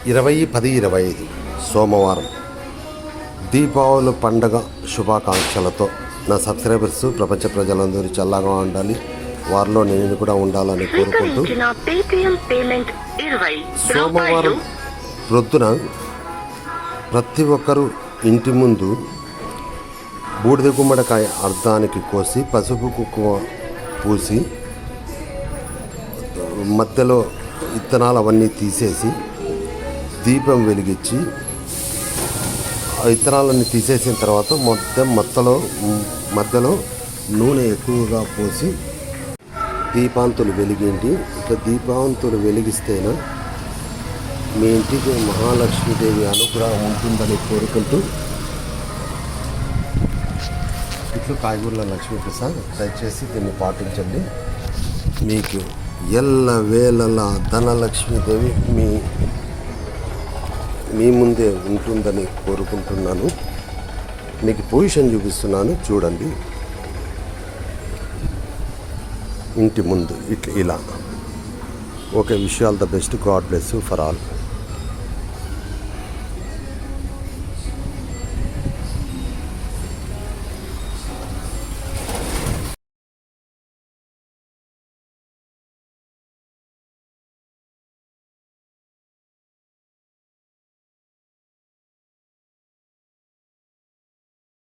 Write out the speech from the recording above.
20/10/25 సోమవారం దీపావళి పండగ శుభాకాంక్షలతో నా సబ్స్క్రైబర్స్ ప్రపంచ ప్రజలందరూ చల్లగా ఉండాలి, వారిలో నేను కూడా ఉండాలని కోరుకుంటూ సోమవారం ప్రొద్దున ప్రతి ఒక్కరూ ఇంటి ముందు బూడిద గుమ్మడికాయ అర్ధానికి కోసి పసుపు కుంకుమ పూసి మధ్యలో విత్తనాలు అవన్నీ తీసేసి దీపం వెలిగించి ఆ విత్తనాలన్నీ తీసేసిన తర్వాత మధ్యలో నూనె ఎక్కువగా పోసి దీపాంతులు వెలిగింటి. ఇట్లా దీపాంతులు వెలిగిస్తేనే మీ ఇంటికి మహాలక్ష్మీదేవి అనుగ్రహం ఉంటుందని కోరుకుంటూ ఇట్లు కాయగూరల లక్ష్మీప్రసాద్. దయచేసి దీన్ని పాటించండి. మీకు ఎల్లవేళలా ధనలక్ష్మీదేవి మీ ముందే ఉంటుందని కోరుకుంటున్నాను. మీకు పొజిషన్ చూపిస్తున్నాను చూడండి. ఇంటి ముందు ఇలా okay. Wish all the best. God bless you for all.